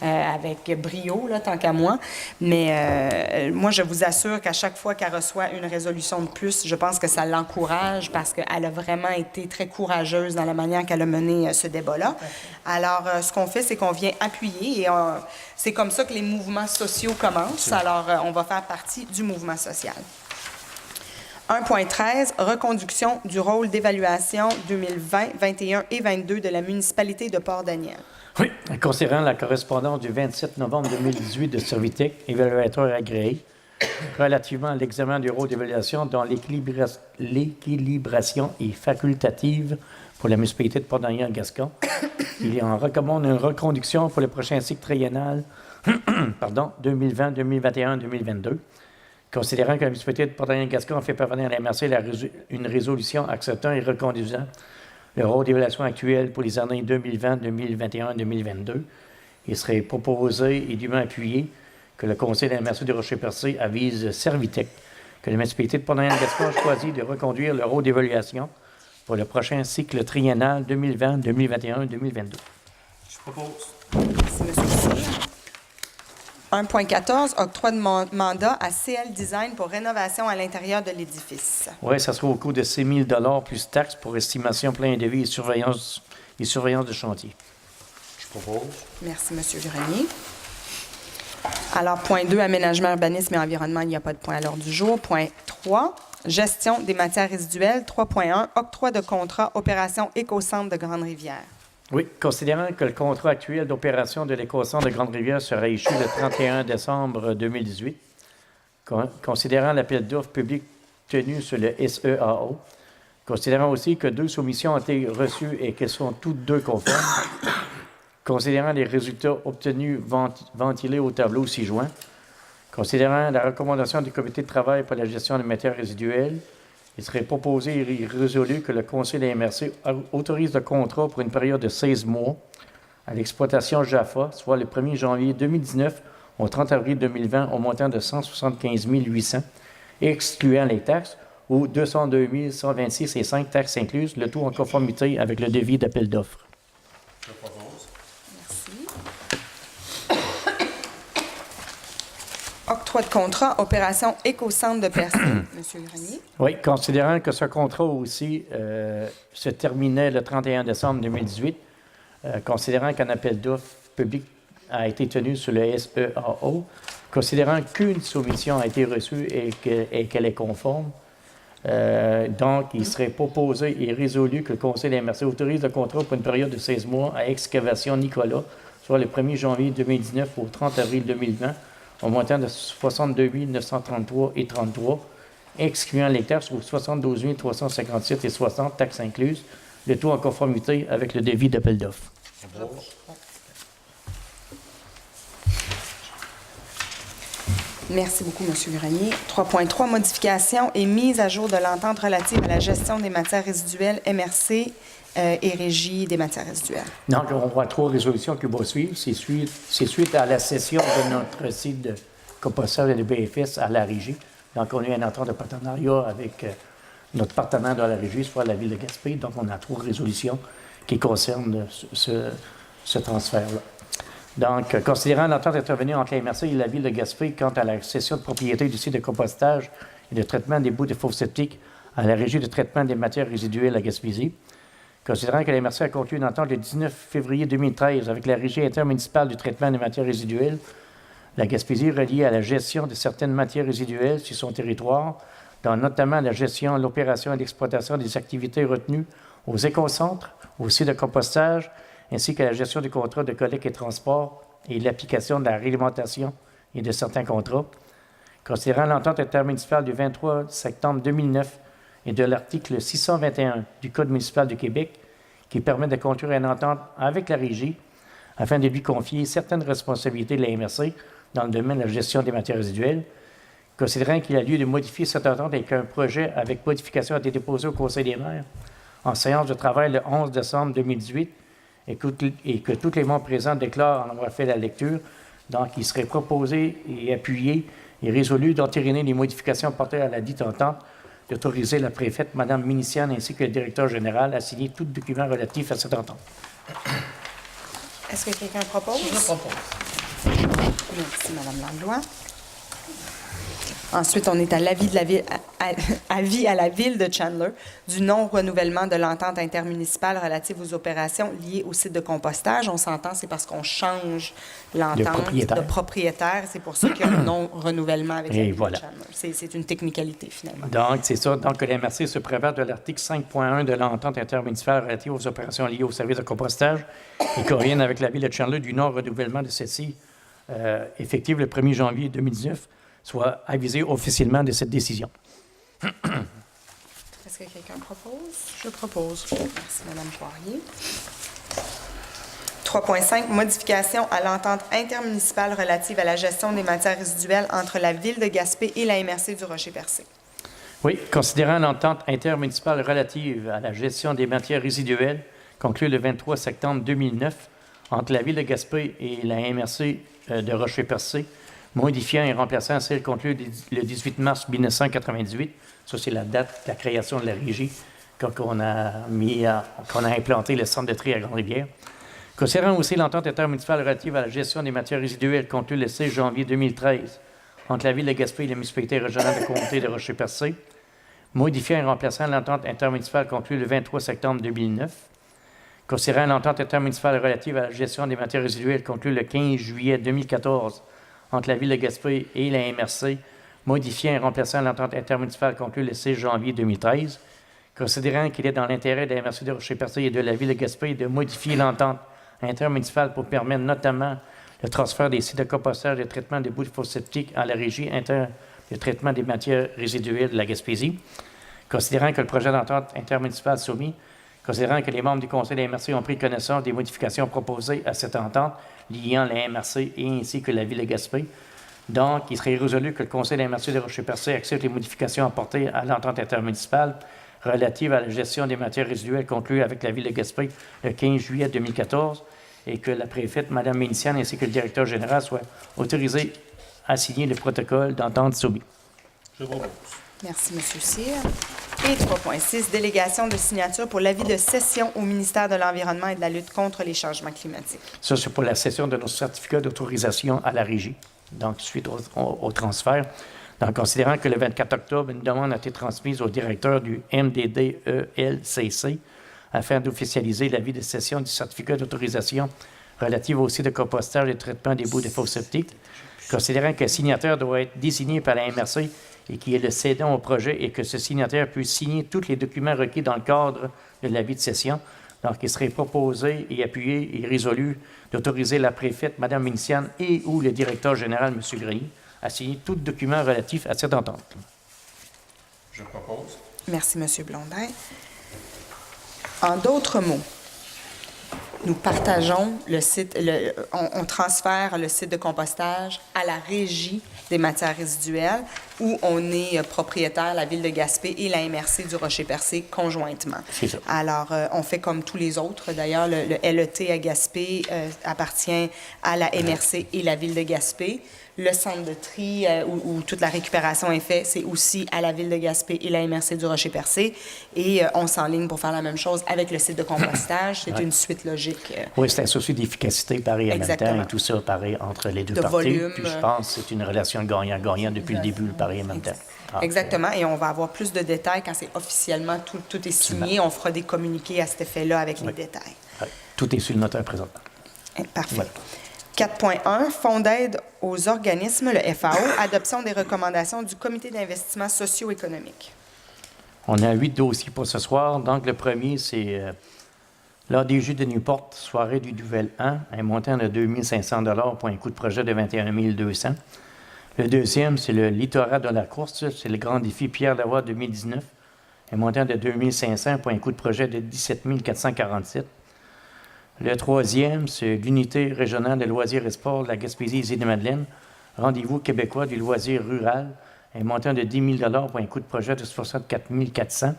avec brio, là, tant qu'à moi, mais moi, je vous assure qu'à chaque fois qu'elle reçoit une résolution de plus, je pense que ça l'encourage parce qu'elle a vraiment été très courageuse dans la manière qu'elle a mené ce débat-là. Alors, ce qu'on fait, c'est qu'on vient appuyer et c'est comme ça que les mouvements sociaux commencent. Alors, on va faire partie du mouvement social. 1.13, reconduction du rôle d'évaluation 2020, 21 et 22 de la municipalité de Port-Daniel. Oui, considérant la correspondance du 27 novembre 2018 de Servitec, évaluateur agréé, relativement à l'examen du rôle d'évaluation dont l'équilibration est facultative pour la municipalité de Port-Daniel Gascon, il en recommande une reconduction pour le prochain cycle triennal 2020, 2021, 2022. Considérant que la municipalité de Port-Daniel Gascon a fait parvenir à la MRC une résolution acceptant et reconduisant le rôle d'évaluation actuel pour les années 2020, 2021 et 2022, il serait proposé et dûment appuyé que le conseil de la MRC de Rocher-Percé avise Servitec que la municipalité de Port-Daniel Gascon a choisi de reconduire le rôle d'évaluation pour le prochain cycle triennal 2020, 2021 et 2022. Je propose. Merci, M. Cyr. 1.14, octroi de mandat à CL Design pour rénovation à l'intérieur de l'édifice. Oui, ça sera au coût de 6 000 plus taxes pour estimation plein de vie et surveillance de chantier. Je propose. Merci, M. Grenier. Alors, point 2, aménagement, urbanisme et environnement, il n'y a pas de point à l'ordre du jour. Point 3, gestion des matières résiduelles. 3.1, octroi de contrat, opération Écocentre de Grande-Rivière. Oui, considérant que le contrat actuel d'opération de l'écocentre de Grande-Rivière sera échu le 31 décembre 2018, considérant l'appel d'offres public tenu sur le SEAO, considérant aussi que 2 soumissions ont été reçues et qu'elles sont toutes 2 conformes, considérant les résultats obtenus ventilés au tableau ci-joint, considérant la recommandation du comité de travail pour la gestion des matières résiduelles, il serait proposé et résolu que le conseil de la MRC autorise le contrat pour une période de 16 mois à l'exploitation Jaffa, soit le 1er janvier 2019 au 30 avril 2020 au montant de 175 800, excluant les taxes, ou 202 126 et 5 taxes incluses, le tout en conformité avec le devis d'appel d'offres. Je propose. Merci. Octroi de contrat, opération Écocentre de Percé. Monsieur Grenier. Oui, considérant que ce contrat aussi se terminait le 31 décembre 2018, considérant qu'un appel d'offres public a été tenu sur le SEAO, considérant qu'une soumission a été reçue et qu'elle est conforme, donc il serait proposé et résolu que le conseil de la MRC autorise le contrat pour une période de 16 mois à Excavation Nicolas, soit le 1er janvier 2019 au 30 avril 2020, au montant de 62 933 et 33, excluant les taxes aux 72 357 et 60 taxes incluses, le tout en conformité avec le devis d'appel d'offres. Merci beaucoup, M. Grenier. 3.3, modification et mise à jour de l'entente relative à la gestion des matières résiduelles MRC et Régie des matières résiduelles. Donc, on voit 3 résolutions qui vont suivre. C'est suite à la cession de notre site de compostage de BFS à la Régie. Donc, on a eu un entente de partenariat avec notre partenaire de la Régie, soit la Ville de Gaspé. Donc, on a 3 résolutions qui concernent ce transfert-là. Donc, considérant l'entente intervenue entre la MRC et la Ville de Gaspé quant à la cession de propriété du site de compostage et de traitement des boues de fosse septique à la Régie de traitement des matières résiduelles à Gaspésie, considérant que la MRC a conclu une entente le 19 février 2013 avec la Régie intermunicipale du traitement des matières résiduelles, la Gaspésie reliée à la gestion de certaines matières résiduelles sur son territoire, dont notamment la gestion, l'opération et l'exploitation des activités retenues aux écocentres, au site de compostage, ainsi que la gestion du contrat de collecte et transport et l'application de la réglementation et de certains contrats. Considérant l'entente intermunicipale du 23 septembre 2009 et de l'article 621 du Code municipal du Québec, qui permet de conclure une entente avec la Régie afin de lui confier certaines responsabilités de la MRC dans le domaine de la gestion des matières résiduelles, considérant qu'il y a lieu de modifier cette entente et qu'un projet avec modification a été déposé au Conseil des maires en séance de travail le 11 décembre 2018 et que tous les membres présents déclarent en avoir fait la lecture, donc il serait proposé et appuyé et résolu d'entériner les modifications portées à la dite entente, d'autoriser la préfète, Mme Miniciane, ainsi que le directeur général à signer tout document relatif à cette entente. Est-ce que quelqu'un propose? Je propose. Merci, Mme Langlois. Ensuite, on est à l'avis de la ville, avis à la ville de Chandler du non-renouvellement de l'entente intermunicipale relative aux opérations liées au site de compostage. On s'entend, c'est parce qu'on change l'entente de propriétaire. C'est pour ça qu'il y a un non-renouvellement avec la ville de Chandler. C'est une technicalité, finalement. Donc, c'est ça. Donc, la MRC se prévale de l'article 5.1 de l'entente intermunicipale relative aux opérations liées au service de compostage et convient avec la ville de Chandler du non-renouvellement de celle-ci effective le 1er janvier 2019, soit avisé officiellement de cette décision. Est-ce que quelqu'un propose? Je propose. Merci, Mme Poirier. 3.5, modification à l'entente intermunicipale relative à la gestion des matières résiduelles entre la Ville de Gaspé et la MRC du Rocher-Percé. Oui, considérant l'entente intermunicipale relative à la gestion des matières résiduelles conclue le 23 septembre 2009 entre la Ville de Gaspé et la MRC de Rocher-Percé, modifiant et remplaçant celle conclue le 18 mars 1998. Ça, c'est la date de la création de la régie quand on a implanté le centre de tri à Grande-Rivière. Concernant aussi l'entente intermunicipale relative à la gestion des matières résiduelles conclue le 16 janvier 2013 entre la Ville de Gaspé et la municipalité régionale de comté de Rocher-Percé, modifiant et remplaçant l'entente intermunicipale conclue le 23 septembre 2009. Concernant l'entente intermunicipale relative à la gestion des matières résiduelles conclue le 15 juillet 2014 entre la Ville de Gaspé et la MRC, modifiant et remplaçant l'entente intermunicipale conclue le 6 janvier 2013, considérant qu'il est dans l'intérêt de la MRC de Rocher-Percé et de la Ville de Gaspé de modifier l'entente intermunicipale pour permettre notamment le transfert des sites de compostage et de traitement des boues de fosse septiques à la régie de traitement des matières résiduelles de la Gaspésie, considérant que le projet d'entente intermunicipale soumis, considérant que les membres du Conseil de la MRC ont pris connaissance des modifications proposées à cette entente liant la MRC et ainsi que la Ville de Gaspé. Donc, il serait résolu que le Conseil de la MRC de Rocher-Percé accepte les modifications apportées à l'entente intermunicipale relative à la gestion des matières résiduelles conclue avec la Ville de Gaspé le 15 juillet 2014 et que la préfète, Mme Ménician, ainsi que le directeur général soient autorisés à signer le protocole d'entente soumis. Je propose. Merci, M. Cyr. Et 3.6, délégation de signature pour l'avis de cession au ministère de l'Environnement et de la lutte contre les changements climatiques. Ça, c'est pour la cession de nos certificats d'autorisation à la régie, donc suite au transfert. Donc, considérant que le 24 octobre, une demande a été transmise au directeur du MDDELCC afin d'officialiser l'avis de cession du certificat d'autorisation relatif au site de compostage et de traitement des boues de fosse septiques, considérant que le signataire doit être désigné par la MRC et qui est le cédant au projet et que ce signataire peut signer tous les documents requis dans le cadre de l'avis de cession. Donc, il serait proposé et appuyé et résolu d'autoriser la préfète, Mme Ménician, et ou le directeur général, M. Grenier, à signer tout document relatif à cette entente. Je propose. Merci, M. Blondin. En d'autres mots, nous partageons le site, on transfère le site de compostage à la régie des matières résiduelles où on est propriétaire, la Ville de Gaspé et la MRC du Rocher-Percé conjointement. C'est ça. Alors, on fait comme tous les autres. D'ailleurs, le LET à Gaspé appartient à la MRC et la Ville de Gaspé. Le centre de tri où toute la récupération est faite, c'est aussi à la Ville de Gaspé et la MRC du Rocher-Percé. Et on s'enligne pour faire la même chose avec le site de compostage. C'est une suite logique. Oui, c'est un souci d'efficacité pareil en même temps et tout ça pareil entre les deux de parties. volume. Puis je pense que c'est une relation gagnant-gagnant depuis le début, pareil en même temps. Exactement. Et on va avoir plus de détails quand c'est officiellement tout est signé. On fera des communiqués à cet effet-là avec les détails. Oui. Tout est sur le notaire présentement. Parfait. Voilà. 4.1, Fonds d'aide aux organismes, le FAO, adoption des recommandations du Comité d'investissement socio-économique. On a 8 dossiers pour ce soir. Donc, le premier, c'est l'ADJ de Newport, soirée du Nouvel An, un montant de 2 500 $ pour un coût de projet de 21 200. Le deuxième, c'est le littoral de la course, c'est le grand défi Pierre-Lavoie 2019, un montant de 2 500 pour un coût de projet de 17 447. Le troisième, c'est l'unité régionale de loisirs et sports de la Gaspésie-Îles-et-Madeleine, rendez-vous québécois du loisir rural, un montant de 10 000 $ pour un coût de projet de 64 400.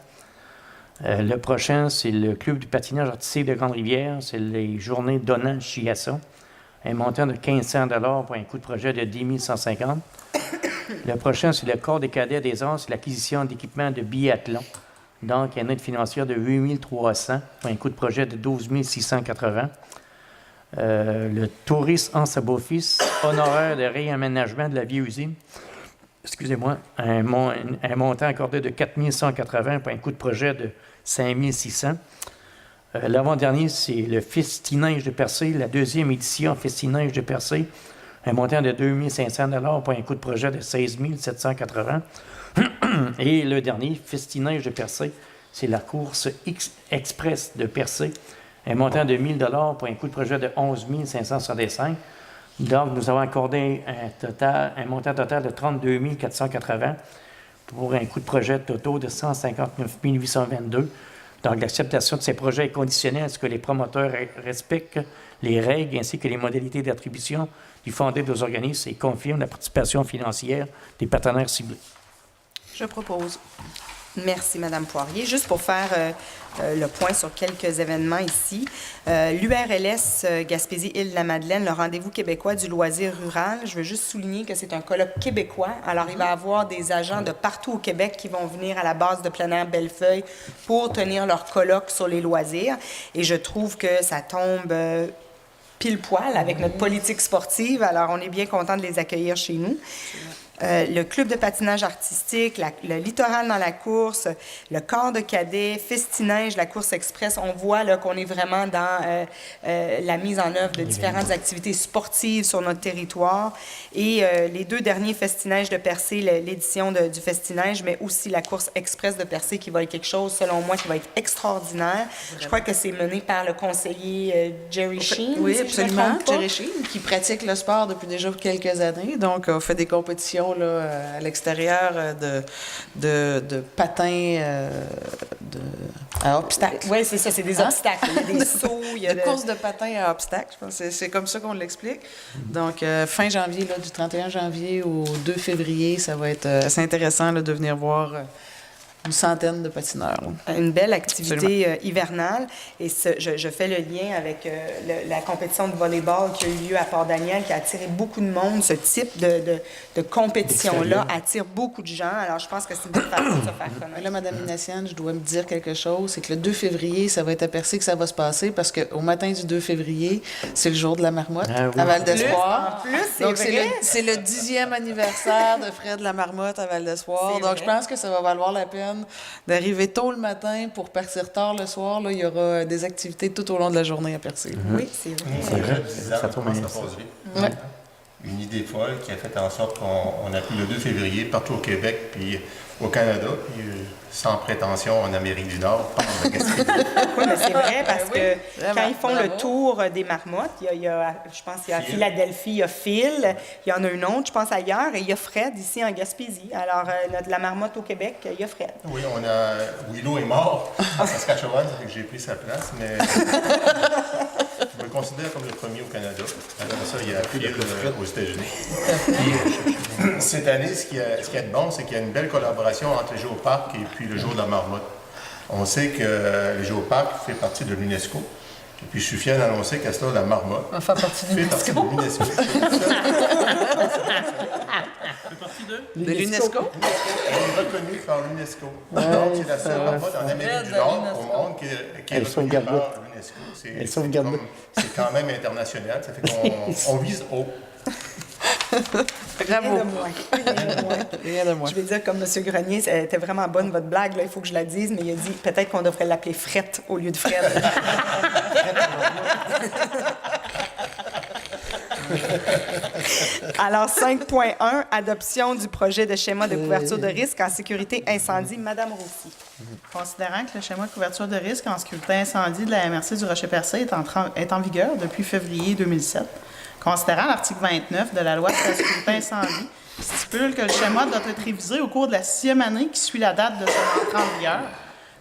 Le prochain, c'est le club du patinage artistique de Grande-Rivière, c'est les journées Donnant-Chiasson, un montant de 1 500 $ pour un coût de projet de 10 150. Le prochain, c'est le corps des cadets des arts, c'est l'acquisition d'équipements de biathlon. Donc, une aide financière de 8 300 pour un coût de projet de 12 680. Le tourisme en Sabofis, honoraire de réaménagement de la vieille usine, excusez-moi, un montant accordé de 4 180 pour un coût de projet de 5 600. L'avant-dernier, c'est le Festinage de Percé, la deuxième édition Festinage de Percé, un montant de 2 500 pour un coût de projet de 16 780. Et le dernier, Festinage de Percé, c'est la course Express de Percé, un montant de 1 000 pour un coût de projet de 11 565. Donc, nous avons accordé un montant total de 32 480 pour un coût de projet total de 159 822. Donc, l'acceptation de ces projets est conditionnée à ce que les promoteurs respectent les règles ainsi que les modalités d'attribution du fonds d'aide aux organismes et confirment la participation financière des partenaires ciblés. Je propose. Merci, Mme Poirier. Juste pour faire le point sur quelques événements ici, l'URLS Gaspésie-Île-de-la-Madeleine, le rendez-vous québécois du loisir rural, je veux juste souligner que c'est un colloque québécois. Alors, il va y avoir des agents de partout au Québec qui vont venir à la base de plein air Bellefeuille pour tenir leur colloque sur les loisirs. Et je trouve que ça tombe pile poil avec notre politique sportive. Alors, on est bien content de les accueillir chez nous. Le club de patinage artistique, le littoral dans la course, le corps de cadets, Festinage, la course express, on voit là, qu'on est vraiment dans la mise en œuvre de différentes activités sportives sur notre territoire. Et les deux derniers Festinage de Percé, l'édition du Festinage, mais aussi la course express de Percé qui va être quelque chose, selon moi, qui va être extraordinaire. Je crois que c'est mené par le conseiller Jerry Sheen. Oui, si je me absolument. trompe pas. Jerry Sheen, qui pratique le sport depuis déjà quelques années. Donc, on fait des compétitions là, à l'extérieur de patins à obstacles. Oui, c'est ça, c'est des obstacles. Il y a des sauts, il y a de courses de patins à obstacles, je pense que c'est comme ça qu'on l'explique. Donc, fin janvier, là, du 31 janvier au 2 février, ça va être assez intéressant là, de venir voir une centaine de patineurs. Là. Une belle activité hivernale. Et je fais le lien avec la compétition de volleyball qui a eu lieu à Port-Daniel, qui a attiré beaucoup de monde. Ce type de compétition-là attire beaucoup de gens. Alors, je pense que c'est une bonne façon de se faire connaître. Là, Mme Minassian, je dois me dire quelque chose. C'est que le 2 février, ça va être à Percé que ça va se passer parce qu'au matin du 2 février, c'est le jour de la marmotte à Val-d'Espoir. En plus, c'est Donc, vrai. c'est le 10e anniversaire de Fred la marmotte à Val-d'Espoir. C'est Donc, vrai. je pense que ça va valoir la peine d'arriver tôt le matin pour partir tard le soir. Là, il y aura des activités tout au long de la journée à Percé. Oui, c'est vrai. C'est vrai, 10 ans, Ça tombe comment bien, ça passe vite. Ouais. Une idée folle qui a fait en sorte qu'on a pris le 2 février partout au Québec, puis au Canada, puis sans prétention en Amérique du Nord, par la Gaspésie. Oui, mais c'est vrai parce que vraiment, quand ils font bravo. le tour des marmottes, il y a, je pense qu'il y a à Philadelphie, il y a Phil, il y en a une autre, je pense ailleurs, et il y a Fred ici en Gaspésie. Alors, la marmotte au Québec, il y a Fred. Oui, on a... Willow est mort en Saskatchewan, ça fait que j'ai pris sa place, mais je me considère comme le premier au Canada. Après ça, il y a Phil aux États-Unis. Puis, cette année, ce qui est bon, c'est qu'il y a une belle collaboration entre les Géoparcs et puis le jour de la marmotte. On sait que le Géoparc fait partie de l'UNESCO. Et puis, je suis fier d'annoncer qu'à cela, la marmotte On fait partie fait partie de l'UNESCO. de l'UNESCO. Elle est reconnue par l'UNESCO. Donc, c'est la seule marmotte en Amérique du Nord au monde qui est reconnue par l'UNESCO. C'est quand même international. Ça fait qu'on vise haut. Rien Bravo. de moins. Rien de moins. Rien de moins. Je vais dire comme M. Grenier, c'était vraiment bonne votre blague, là, il faut que je la dise, mais il a dit peut-être qu'on devrait l'appeler Frette au lieu de Fred. Alors, 5.1, adoption du projet de schéma de couverture de risque en sécurité incendie. Madame Roussy. Considérant que le schéma de couverture de risque en sécurité incendie de la MRC du Rocher-Percé est en vigueur depuis février 2007, considérant l'article 29 de la loi sur la sécurité incendie, stipule que le schéma doit être révisé au cours de la 6e année qui suit la date de son entrée en vigueur,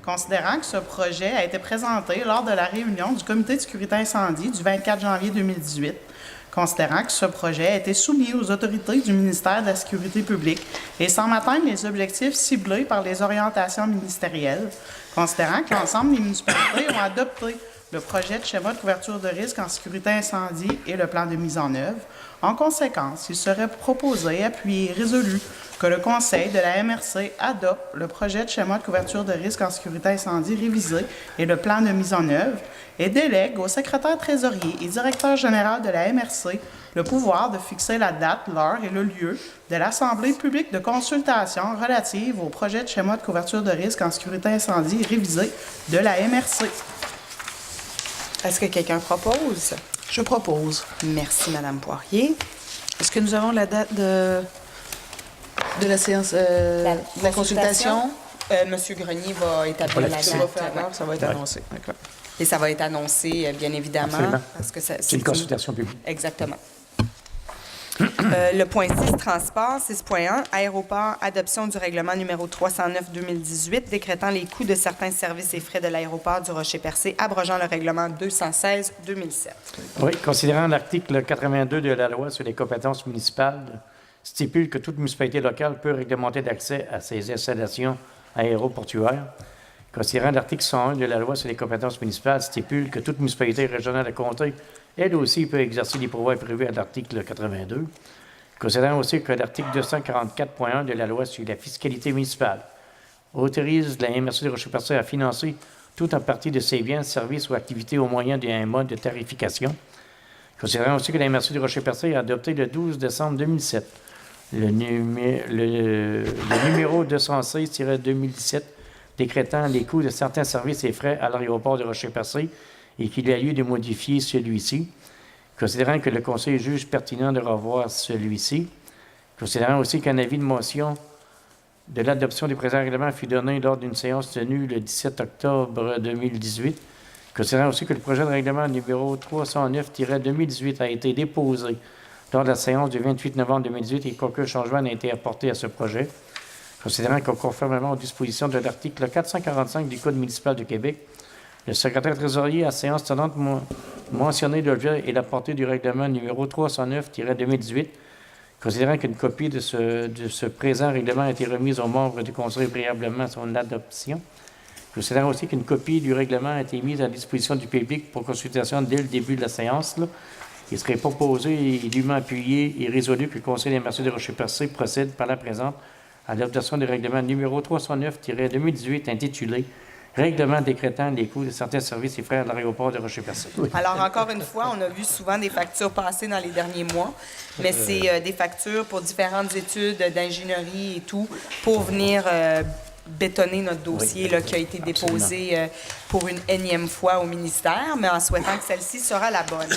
considérant que ce projet a été présenté lors de la réunion du comité de sécurité incendie du 24 janvier 2018, considérant que ce projet a été soumis aux autorités du ministère de la Sécurité publique et semble atteindre les objectifs ciblés par les orientations ministérielles, considérant que l'ensemble des municipalités ont adopté le projet de schéma de couverture de risque en sécurité incendie et le plan de mise en œuvre. En conséquence, il serait proposé, appuyé et résolu que le Conseil de la MRC adopte le projet de schéma de couverture de risque en sécurité incendie révisé et le plan de mise en œuvre et délègue au secrétaire trésorier et directeur général de la MRC le pouvoir de fixer la date, l'heure et le lieu de l'Assemblée publique de consultation relative au projet de schéma de couverture de risque en sécurité incendie révisé de la MRC. Est-ce que quelqu'un propose? Je propose. Merci, Madame Poirier. Est-ce que nous avons la date de la séance, de la consultation? Monsieur Grenier va établir la Ça va date. faire l'heure, ça va être annoncé. D'accord. Et ça va être annoncé, bien évidemment. Absolument. Parce que C'est une consultation publique. Exactement. Le point 6, transport. 6.1, aéroport, adoption du règlement numéro 309-2018, décrétant les coûts de certains services et frais de l'aéroport du Rocher-Percé, abrogeant le règlement 216-2007. Oui, considérant l'article 82 de la loi sur les compétences municipales, stipule que toute municipalité locale peut réglementer l'accès à ses installations aéroportuaires. Considérant l'article 101 de la loi sur les compétences municipales, stipule que toute municipalité régionale de comté, elle aussi, peut exercer les pouvoirs prévus à l'article 82. Considérant aussi que l'article 244.1 de la loi sur la fiscalité municipale autorise la MRC de Rocher-Percé à financer tout en partie de ses biens, services ou activités au moyen d'un mode de tarification. Considérant aussi que la MRC de Rocher-Percé a adopté le 12 décembre 2007 le numéro 216-2017 décrétant les coûts de certains services et frais à l'aéroport de Rocher-Percé et qu'il y a lieu de modifier celui-ci, considérant que le Conseil juge pertinent de revoir celui-ci, considérant aussi qu'un avis de motion de l'adoption du présent règlement fut donné lors d'une séance tenue le 17 octobre 2018, considérant aussi que le projet de règlement numéro 309-2018 a été déposé lors de la séance du 28 novembre 2018 et qu'aucun changement n'a été apporté à ce projet, considérant que conformément aux dispositions de l'article 445 du Code municipal du Québec, le secrétaire trésorier à séance tenante mentionné l'objet et la portée du règlement numéro 309-2018, considérant qu'une copie de ce présent règlement a été remise aux membres du Conseil préalablement à son adoption, considérant aussi qu'une copie du règlement a été mise à disposition du public pour consultation dès le début de la séance, il serait proposé et dûment appuyé et résolu que le Conseil des MRC de Rocher-Percé procède par la présente à l'adoption du règlement numéro 309-2018 intitulé Règlement décrétant les coûts de certains services et frais à l'aéroport de Rocher-Percé. Oui. Alors, encore une fois, on a vu souvent des factures passer dans les derniers mois, mais c'est des factures pour différentes études d'ingénierie et tout pour venir bétonner notre dossier là, qui a été déposé pour une énième fois au ministère, mais en souhaitant que celle-ci sera la bonne.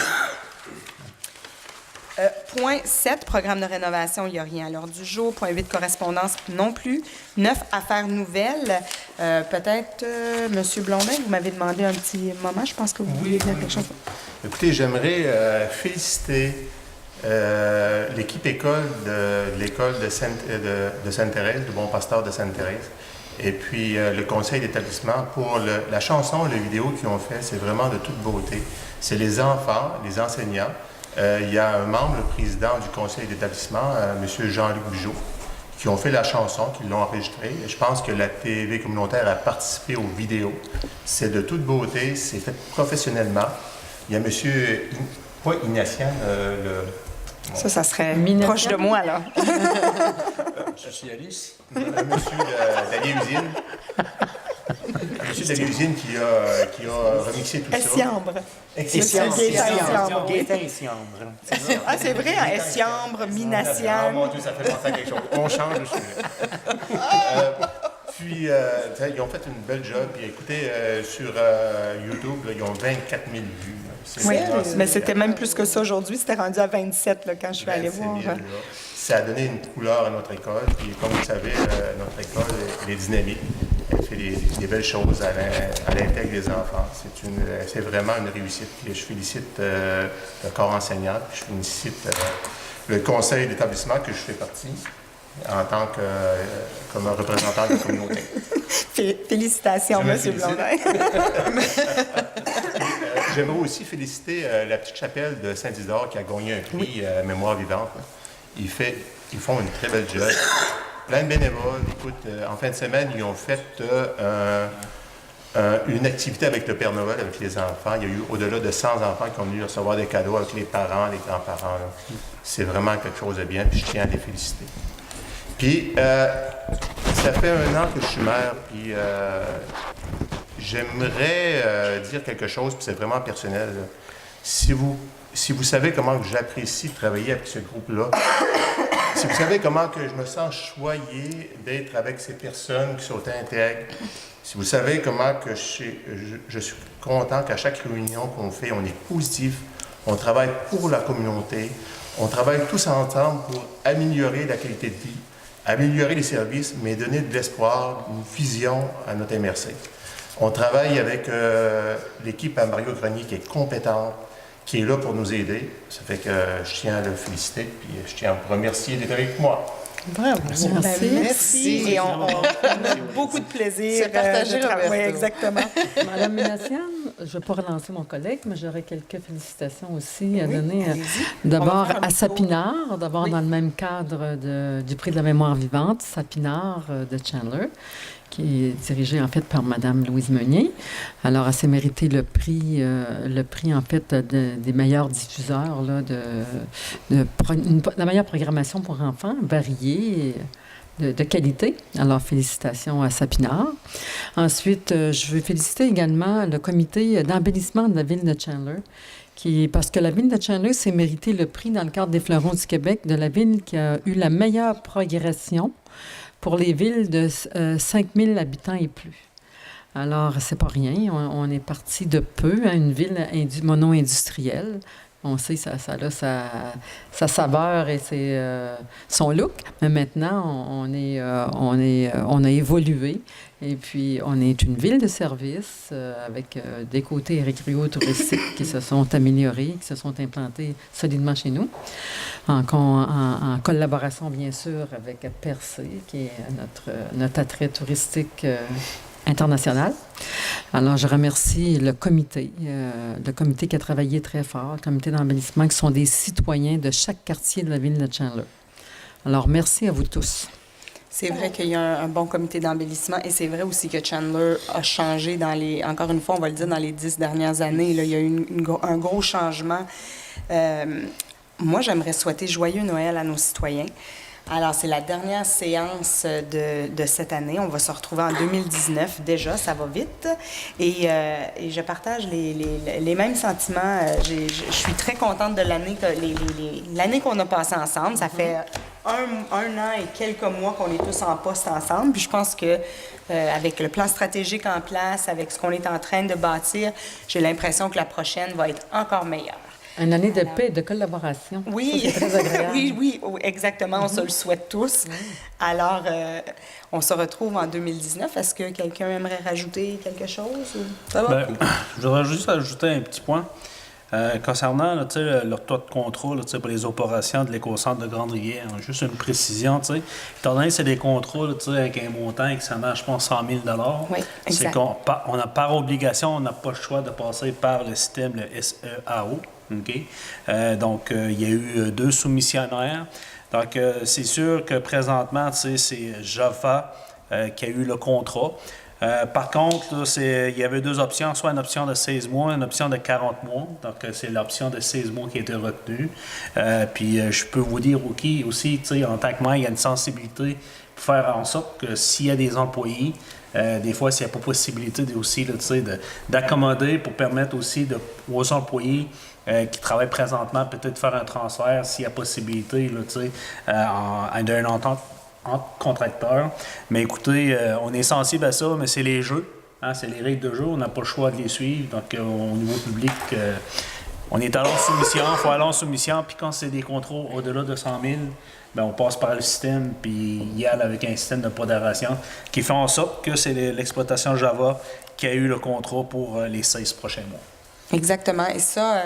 Point 7, programme de rénovation, il n'y a rien à l'ordre du jour. Point 8, correspondance, non plus. 9, affaires nouvelles. Peut-être, M. Blondin, vous m'avez demandé un petit moment. Je pense que vous vouliez dire quelque chose. Écoutez, j'aimerais féliciter l'équipe école de l'école de Sainte-Thérèse, du Bon Pasteur de Sainte-Thérèse, et puis le conseil d'établissement pour la chanson et la vidéo qu'ils ont fait. C'est vraiment de toute beauté. C'est les enfants, les enseignants. Il y a un membre, le président du conseil d'établissement, M. Jean-Luc Bugeaud, qui ont fait la chanson, qui l'ont enregistrée. Je pense que la TV communautaire a participé aux vidéos. C'est de toute beauté, c'est fait professionnellement. Il y a M. pas Ignatian, Ça serait proche de moi, là. Socialiste. M. Dallier-Usine. M. Dallier-Usine qui a remixé tout ça. Essiambre. Ah, c'est vrai, hein? Essiambre, Minassian. Oh mon Dieu, ça fait penser à quelque chose. On change le sujet. Puis, ils ont fait une belle job. Puis, écoutez, sur YouTube, là, ils ont 24 000 vues. Oui, mais c'était même plus que ça aujourd'hui. C'était rendu à 27 là, quand je suis allée voir. Ça a donné une couleur à notre école. Puis, comme vous savez, notre école, elle est dynamique. Elle fait des belles choses à l'intègre des enfants. C'est vraiment une réussite. Puis, je félicite le corps enseignant. Puis, je félicite le conseil d'établissement que je fais partie en tant que comme un représentant de la communauté. Félicitations, M. Blondin. J'aimerais aussi féliciter la petite chapelle de Saint-Isidore qui a gagné un prix Mémoire vivante. Ils font une très belle job. Plein de bénévoles. Écoute, en fin de semaine, ils ont fait une activité avec le Père Noël, avec les enfants. Il y a eu au-delà de 100 enfants qui ont venu recevoir des cadeaux avec les parents, les grands-parents. Là. C'est vraiment quelque chose de bien, puis je tiens à les féliciter. Puis, ça fait 1 an que je suis maire, puis j'aimerais dire quelque chose, puis c'est vraiment personnel. Là. Si vous savez comment que j'apprécie travailler avec ce groupe-là, si vous savez comment que je me sens choyé d'être avec ces personnes qui sont intègres, si vous savez comment que je suis content qu'à chaque réunion qu'on fait, on est positif, on travaille pour la communauté, on travaille tous ensemble pour améliorer la qualité de vie, améliorer les services, mais donner de l'espoir, une vision à notre MRC. On travaille avec l'équipe à Mario Grenier qui est compétente, qui est là pour nous aider. Ça fait que je tiens à le féliciter, puis je tiens à vous remercier d'être avec moi. Bravo. Merci. Et on a beaucoup de plaisir. C'est partagé, Roberto. Oui, exactement. Madame Minassian, je ne vais pas relancer mon collègue, mais j'aurais quelques félicitations aussi à donner. D'abord à Sapinard, d'abord dans le même cadre du prix de la mémoire vivante, Sapinard de Chandler, qui est dirigé en fait par Madame Louise Meunier. Alors, elle s'est mérité le prix en fait des meilleurs diffuseurs là, de la meilleure programmation pour enfants, variée, de qualité. Alors, félicitations à Sapinard. Ensuite, je veux féliciter également le comité d'embellissement de la ville de Chandler, parce que la ville de Chandler s'est mérité le prix dans le cadre des Fleurons du Québec de la ville qui a eu la meilleure progression pour les villes de 5000 habitants et plus. Alors, c'est pas rien. On est parti de peu à une ville mono-industrielle. On sait ça a sa saveur et son look. Mais maintenant, on a évolué. Et puis, on est une ville de service avec des côtés récréo-touristiques qui se sont améliorés, qui se sont implantés solidement chez nous, en collaboration, bien sûr, avec Percé, qui est notre attrait touristique international. Alors, je remercie le comité qui a travaillé très fort, le comité d'embellissement, qui sont des citoyens de chaque quartier de la ville de Chandler. Alors, merci à vous tous. C'est vrai qu'il y a un bon comité d'embellissement et c'est vrai aussi que Chandler a changé encore une fois, on va le dire, dans les 10 dernières années. Là, il y a eu un gros changement. Moi, j'aimerais souhaiter joyeux Noël à nos citoyens. Alors, c'est la dernière séance de cette année. On va se retrouver en 2019. Déjà, ça va vite. Et je partage les mêmes sentiments. Je suis très contente de l'année qu'on a passée ensemble. Ça fait un an et quelques mois qu'on est tous en poste ensemble. Puis je pense que avec le plan stratégique en place, avec ce qu'on est en train de bâtir, j'ai l'impression que la prochaine va être encore meilleure. Une année de paix et de collaboration. Oui, ça, c'est très agréable. oui, exactement. On se le souhaite tous. Alors, on se retrouve en 2019. Est-ce que quelqu'un aimerait rajouter quelque chose? Ça va? Je voudrais juste ajouter un petit point. Concernant là, leur taux de contrôle là, pour les opérations de l'éco-centre de Grande-Rivière, juste une précision. Étant donné que c'est des contrôles avec un montant excédant, je pense, 100 000 oui, c'est qu'on a par obligation, on n'a pas le choix de passer par le système, le SEAO. Okay? Donc, il y a eu 2 soumissionnaires. Donc, c'est sûr que présentement, c'est Java qui a eu le contrat. Par contre, là, il y avait 2 options, soit une option de 16 mois, une option de 40 mois. Donc, c'est l'option de 16 mois qui a été retenue. Puis, je peux vous dire aussi, en tant que maire, il y a une sensibilité pour faire en sorte que s'il y a des employés, des fois, s'il n'y a pas possibilité aussi d'accommoder pour permettre aussi aux employés qui travaillent présentement, peut-être faire un transfert s'il y a possibilité d'une entente entre contracteurs. Mais écoutez, on est sensible à ça, mais c'est les jeux, c'est les règles de jeu, on n'a pas le choix de les suivre. Donc, au niveau public, on est allé en soumission, il faut aller en soumission, puis quand c'est des contrats au-delà de 100 000, bien, on passe par le système, puis il y a avec un système de modération qui fait en sorte que c'est l'exploitation Java qui a eu le contrat pour les 16 prochains mois. Exactement. Et ça,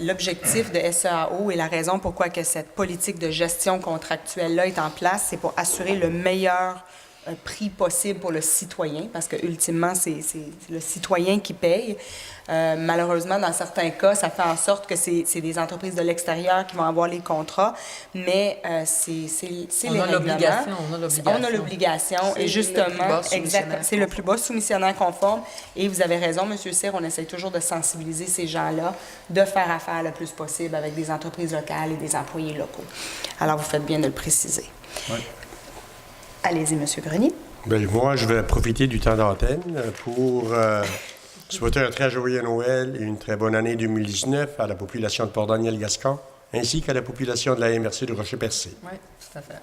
l'objectif de SEAO et la raison pourquoi que cette politique de gestion contractuelle-là est en place, c'est pour assurer le meilleur prix possible pour le citoyen, parce que ultimement, c'est le citoyen qui paye. Malheureusement, dans certains cas, ça fait en sorte que c'est des entreprises de l'extérieur qui vont avoir les contrats, mais c'est les règlements. On a l'obligation. Et justement, exactement, c'est le plus bas soumissionnaire conforme. Et vous avez raison, M. Cyr, on essaie toujours de sensibiliser ces gens-là, de faire affaire le plus possible avec des entreprises locales et des employés locaux. Alors, vous faites bien de le préciser. Oui. Allez-y, M. Grenier. Bien, moi, je vais profiter du temps d'antenne pour souhaiter un très joyeux Noël et une très bonne année 2019 à la population de Port-Daniel-Gascon, ainsi qu'à la population de la MRC du Rocher-Percé. Oui, tout à fait.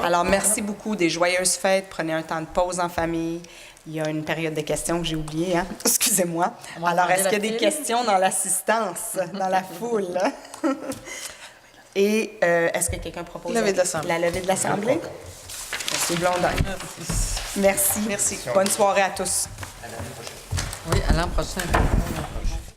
Alors, merci beaucoup. Des joyeuses fêtes. Prenez un temps de pause en famille. Il y a une période de questions que j'ai oubliée, hein? Excusez-moi. Alors, est-ce qu'il y a des questions dans l'assistance, dans la foule? Et est-ce que quelqu'un propose Levée de l'Assemblée. La levée de l'Assemblée? Merci, Blondin. Merci. Merci. Bonne soirée à tous. Oui, à l'an prochain.